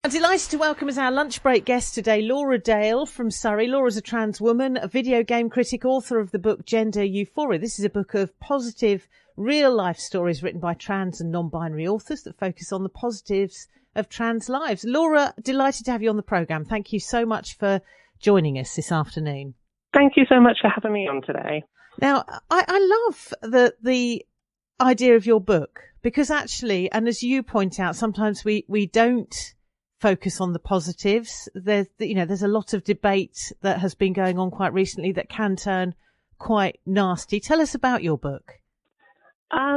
I'm delighted to welcome as our lunch break guest today, Laura Dale from Surrey. Laura's a trans woman, a video game critic, author of the book Gender Euphoria. This is a book of positive, real-life stories written by trans and non-binary authors that focus on the positives of trans lives. Laura, delighted to have you on the programme. Thank you so much for joining us this afternoon. Thank you so much for having me on today. Now, I love the idea of your book because actually, and as you point out, sometimes we don't focus on the positives. There's a lot of debate that has been going on quite recently that can turn quite nasty. Tell us about your book. As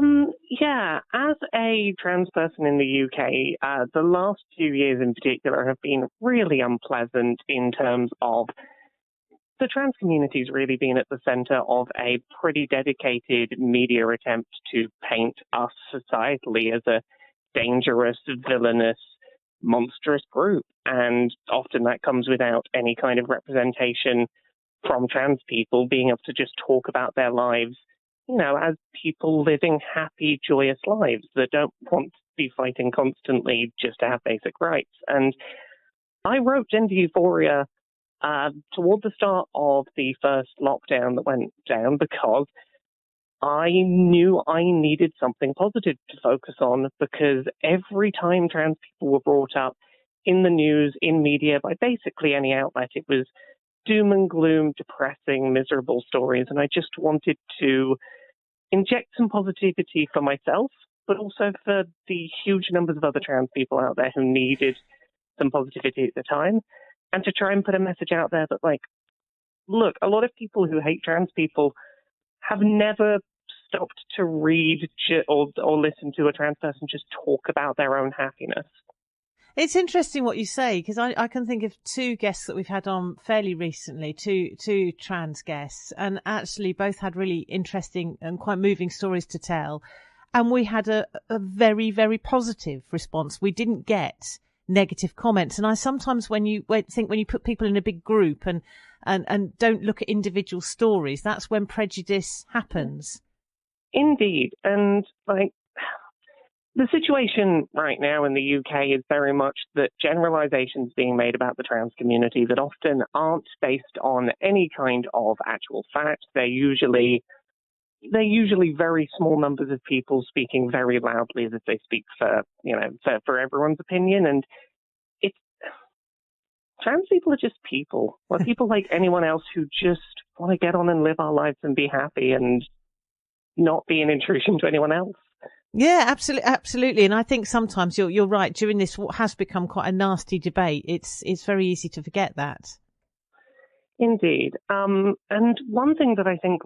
a trans person in the UK, the last few years in particular have been really unpleasant in terms of the trans community's really been at the centre of a pretty dedicated media attempt to paint us societally as a dangerous, villainous, monstrous group. And often that comes without any kind of representation from trans people being able to just talk about their lives, as people living happy, joyous lives that don't want to be fighting constantly just to have basic rights. And I wrote Gender Euphoria toward the start of the first lockdown that went down because I knew I needed something positive to focus on, because every time trans people were brought up in the news, in media, by basically any outlet, it was doom and gloom, depressing, miserable stories. And I just wanted to inject some positivity for myself, but also for the huge numbers of other trans people out there who needed some positivity at the time. And to try and put a message out there that, look, a lot of people who hate trans people have never stopped to read or listen to a trans person just talk about their own happiness. It's interesting what you say, because I can think of two guests that we've had on fairly recently, two trans guests, and actually both had really interesting and quite moving stories to tell. And we had a very, very positive response. We didn't get negative comments. And I sometimes, when you put people in a big group and don't look at individual stories, that's when prejudice happens. Indeed. And the situation right now in the UK is very much that generalizations being made about the trans community that often aren't based on any kind of actual fact. They're usually very small numbers of people speaking very loudly as if they speak for everyone's opinion. And trans people are just people. We're people like anyone else who just want to get on and live our lives and be happy and not be an intrusion to anyone else. Yeah, absolutely. And I think sometimes you're right. During this, what has become quite a nasty debate, it's very easy to forget that. Indeed. And one thing that I think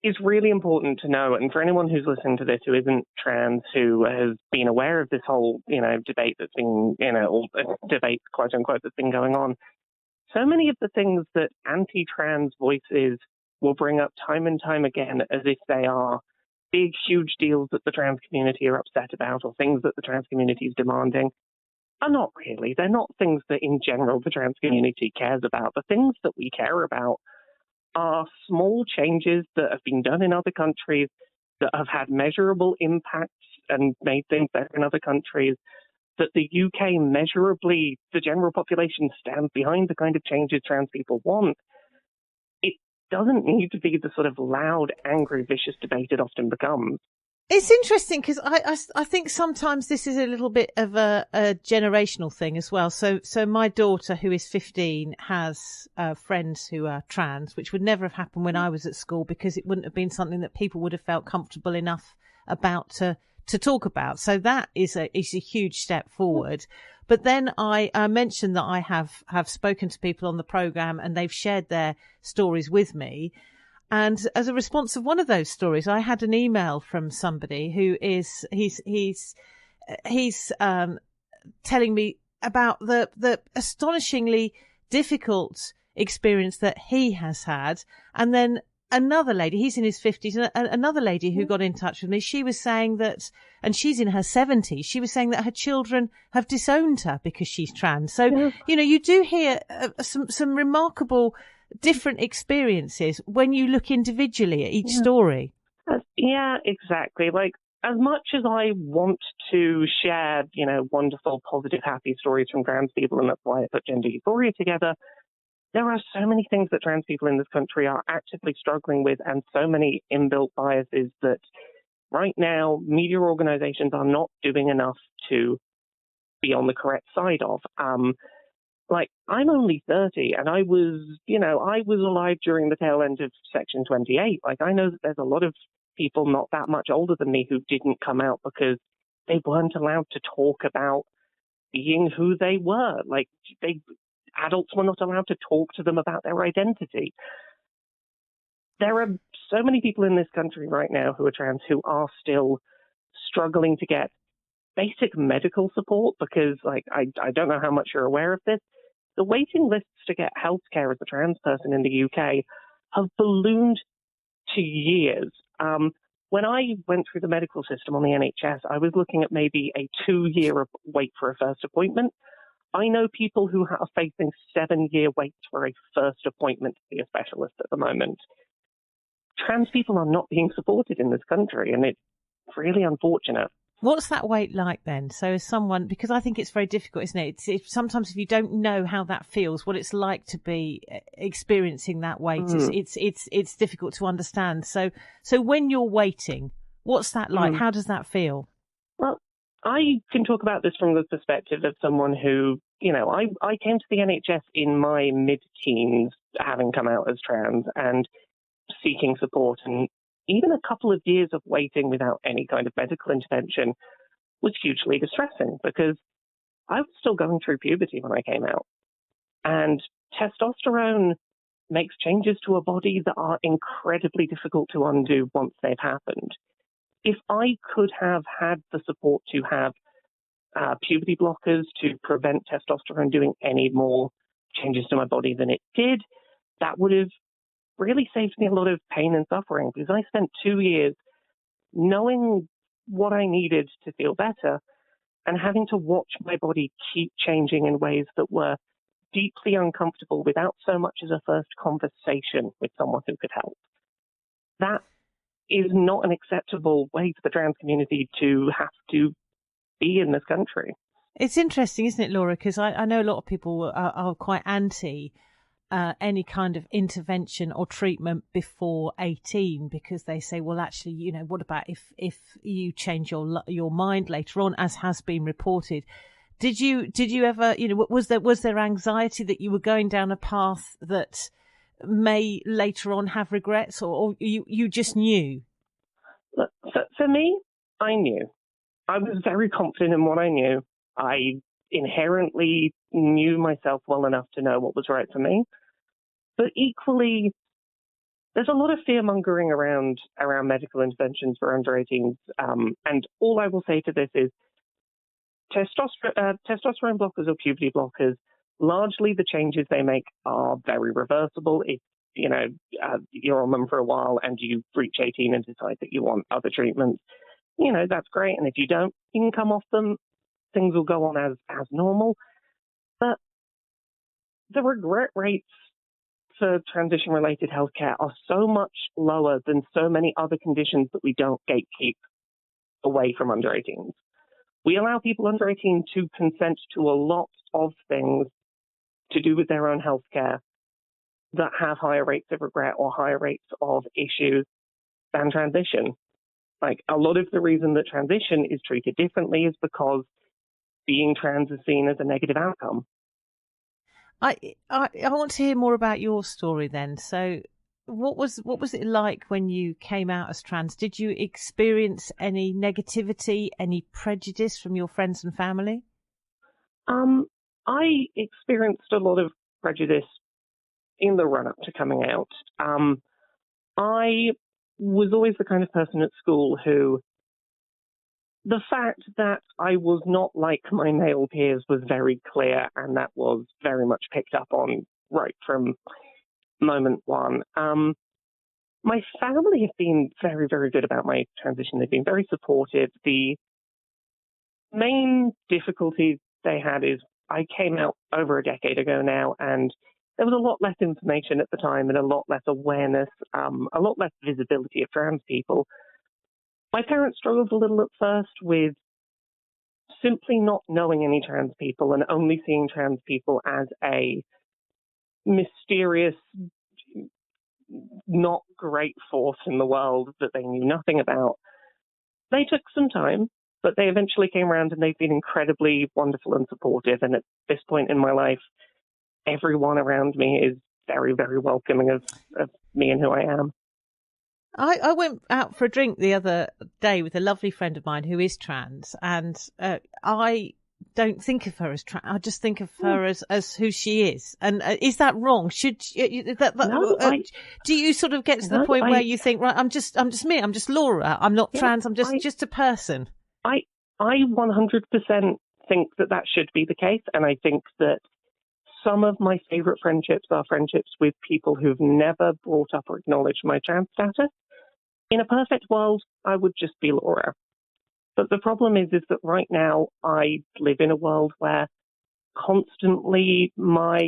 is really important to know, and for anyone who's listening to this who isn't trans, who has been aware of this whole, debate that's been, or debate, quote unquote, that's been going on, so many of the things that anti-trans voices will bring up time and time again as if they are big, huge deals that the trans community are upset about or things that the trans community is demanding are not really. They're not things that in general the trans community cares about. The things that we care about are small changes that have been done in other countries that have had measurable impacts and made things better in other countries, that the UK measurably, the general population stands behind the kind of changes trans people want. It doesn't need to be the sort of loud, angry, vicious debate it often becomes. It's interesting because I think sometimes this is a little bit of a generational thing as well. So my daughter, who is 15, has friends who are trans, which would never have happened when I was at school because it wouldn't have been something that people would have felt comfortable enough about to talk about. So that is a huge step forward. But then I mentioned that I have spoken to people on the programme and they've shared their stories with me. And as a response of one of those stories, I had an email from somebody who he's telling me about the astonishingly difficult experience that he has had. And then another lady, he's in his 50s, and another lady who got in touch with me, she was saying that, and she's in her 70s, she was saying that her children have disowned her because she's trans. So, you do hear some remarkable different experiences when you look individually at each story. Yeah, exactly. as much as I want to share, wonderful, positive, happy stories from trans people, and that's why I put Gender Euphoria together, there are so many things that trans people in this country are actively struggling with, and so many inbuilt biases that right now media organizations are not doing enough to be on the correct side of. I'm only 30, and I was alive during the tail end of Section 28. I know that there's a lot of people not that much older than me who didn't come out because they weren't allowed to talk about being who they were. Adults were not allowed to talk to them about their identity. There are so many people in this country right now who are trans who are still struggling to get basic medical support because, I don't know how much you're aware of this. The waiting lists to get healthcare as a trans person in the UK have ballooned to years. When I went through the medical system on the NHS, I was looking at maybe a 2-year wait for a first appointment. I know people who are facing 7-year waits for a first appointment to see a specialist at the moment. Trans people are not being supported in this country, and it's really unfortunate. What's that wait like then? So as someone, because I think it's very difficult, isn't it? Sometimes if you don't know how that feels, what it's like to be experiencing that wait, it's difficult to understand. So when you're waiting, what's that like? How does that feel? Well, I can talk about this from the perspective of someone who, I came to the NHS in my mid-teens, having come out as trans and seeking support, and even a couple of years of waiting without any kind of medical intervention was hugely distressing because I was still going through puberty when I came out. And testosterone makes changes to a body that are incredibly difficult to undo once they've happened. If I could have had the support to have puberty blockers to prevent testosterone doing any more changes to my body than it did, that would have really saved me a lot of pain and suffering because I spent 2 years knowing what I needed to feel better and having to watch my body keep changing in ways that were deeply uncomfortable without so much as a first conversation with someone who could help. That is not an acceptable way for the trans community to have to be in this country. It's interesting, isn't it, Laura? Because I know a lot of people are quite anti any kind of intervention or treatment before 18 because they say, well, actually, what about if you change your mind later on, as has been reported? Did you ever, was there anxiety that you were going down a path that may later on have regrets, or you just knew? Look, for me, I knew. I was very confident in what I knew. I inherently knew myself well enough to know what was right for me. But equally, there's a lot of fear-mongering around medical interventions for under 18s. And all I will say to this is testosterone blockers or puberty blockers, largely the changes they make are very reversible. If, you're on them for a while and you reach 18 and decide that you want other treatments, that's great. And if you don't, you can come off them. Things will go on as normal. But the regret rates for transition-related healthcare are so much lower than so many other conditions that we don't gatekeep away from under 18s. We allow people under 18 to consent to a lot of things to do with their own healthcare that have higher rates of regret or higher rates of issues than transition. A lot of the reason that transition is treated differently is because being trans is seen as a negative outcome. I want to hear more about your story then. So what was it like when you came out as trans? Did you experience any negativity, any prejudice from your friends and family? I experienced a lot of prejudice in the run-up to coming out. I was always the kind of person at school who, the fact that I was not like my male peers was very clear, and that was very much picked up on right from moment one. My family have been very, very good about my transition. They've been very supportive. The main difficulty they had is I came out over a decade ago now, and there was a lot less information at the time and a lot less awareness, a lot less visibility of trans people. My parents struggled a little at first with simply not knowing any trans people and only seeing trans people as a mysterious, not great force in the world that they knew nothing about. They took some time, but they eventually came around, and they've been incredibly wonderful and supportive. And at this point in my life, everyone around me is very, very welcoming of me and who I am. I went out for a drink the other day with a lovely friend of mine who is trans, and I don't think of her as trans. I just think of her as who she is. And is that wrong? Should do you sort of get to the point where you think, right, I'm just me. I'm just Laura. I'm not trans. I'm just a person. I 100% think that should be the case, and I think that some of my favourite friendships are friendships with people who've never brought up or acknowledged my trans status. In a perfect world, I would just be Laura. But the problem is that right now I live in a world where constantly my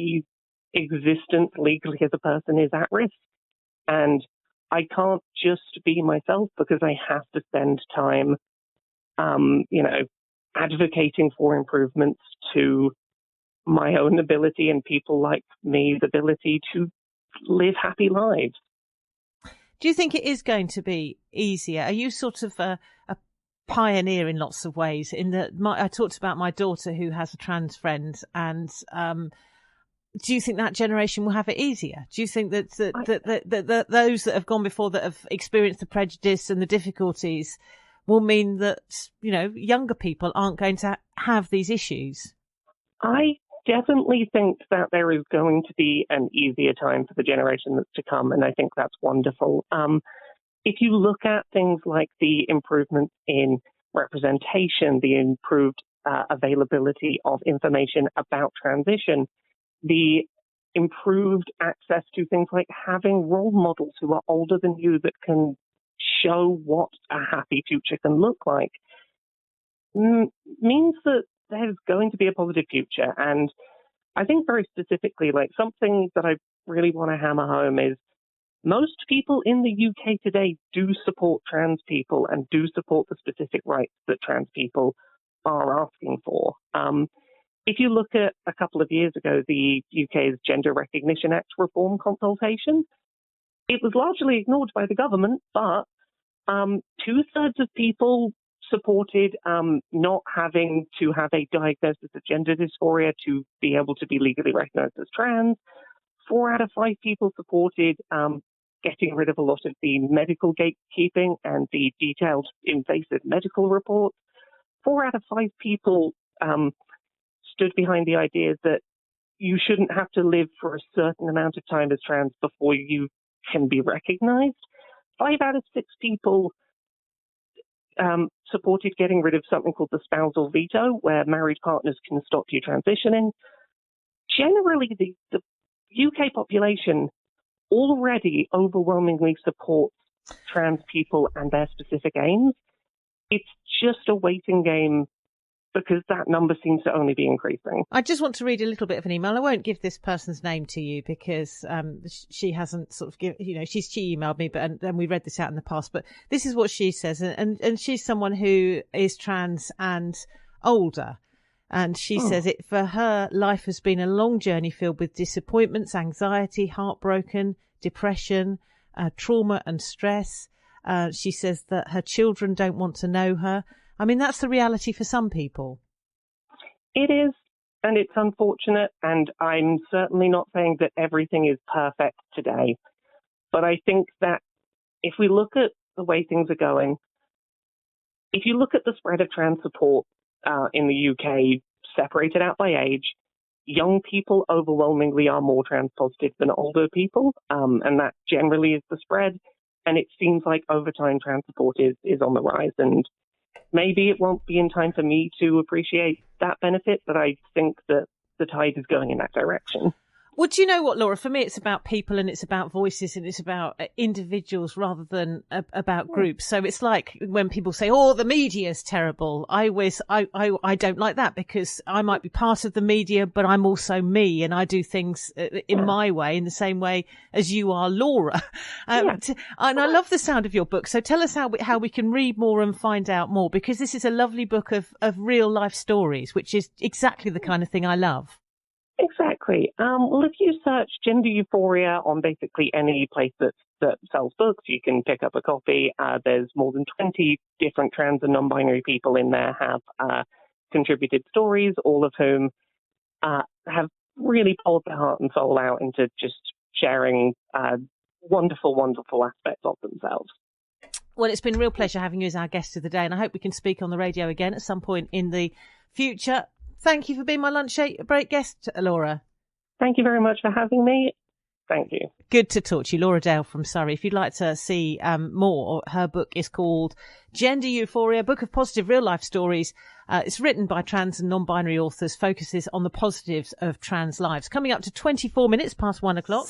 existence legally as a person is at risk. And I can't just be myself because I have to spend time, advocating for improvements to my own ability and people like me's ability to live happy lives. Do you think it is going to be easier? Are you sort of a pioneer in lots of ways? In that, I talked about my daughter who has a trans friend, and do you think that generation will have it easier? Do you think that those that have gone before, that have experienced the prejudice and the difficulties, will mean that younger people aren't going to have these issues? I definitely think that there is going to be an easier time for the generation that's to come, and I think that's wonderful. If you look at things like the improvements in representation, the improved availability of information about transition, the improved access to things like having role models who are older than you that can show what a happy future can look like, means that there's going to be a positive future. And I think very specifically, like, something that I really want to hammer home is most people in the UK today do support trans people and do support the specific rights that trans people are asking for. If you look at a couple of years ago, the UK's Gender Recognition Act reform consultation, it was largely ignored by the government, but 2/3 of people supported not having to have a diagnosis of gender dysphoria to be able to be legally recognised as trans. 4 out of 5 people supported getting rid of a lot of the medical gatekeeping and the detailed invasive medical reports. 4 out of 5 people stood behind the idea that you shouldn't have to live for a certain amount of time as trans before you can be recognised. 5 out of 6 people supported getting rid of something called the spousal veto, where married partners can stop you transitioning. Generally, the UK population already overwhelmingly supports trans people and their specific aims. It's just a waiting game because that number seems to only be increasing. I just want to read a little bit of an email. I won't give this person's name to you because she hasn't sort of she emailed me, and we read this out in the past. But this is what she says, and she's someone who is trans and older. And she says it for her, life has been a long journey filled with disappointments, anxiety, heartbroken, depression, trauma and stress. She says that her children don't want to know her. I mean, that's the reality for some people. It is, and it's unfortunate, and I'm certainly not saying that everything is perfect today. But I think that if we look at the way things are going, if you look at the spread of trans support in the UK, separated out by age, young people overwhelmingly are more trans positive than older people, and that generally is the spread. And it seems like over time trans support is on the rise, and maybe it won't be in time for me to appreciate that benefit, but I think that the tide is going in that direction. Well, do you know what, Laura? For me, it's about people and it's about voices and it's about individuals rather than about groups. So it's like when people say, "Oh, the media is terrible." I don't like that because I might be part of the media, but I'm also me and I do things in my way, in the same way as you are, Laura. And I love the sound of your book. So tell us how we can read more and find out more, because this is a lovely book of real life stories, which is exactly the kind of thing I love. Exactly. Well, if you search Gender Euphoria on basically any place that sells books, you can pick up a copy. There's more than 20 different trans and non-binary people in there have contributed stories, all of whom have really poured their heart and soul out into just sharing wonderful, wonderful aspects of themselves. Well, it's been a real pleasure having you as our guest of the day, and I hope we can speak on the radio again at some point in the future. Thank you for being my lunch break guest, Laura. Thank you very much for having me. Thank you. Good to talk to you. Laura Dale from Surrey. If you'd like to see more, her book is called Gender Euphoria, Book of Positive Real Life Stories. It's written by trans and non-binary authors, focuses on the positives of trans lives. Coming up to 24 minutes past 1 o'clock.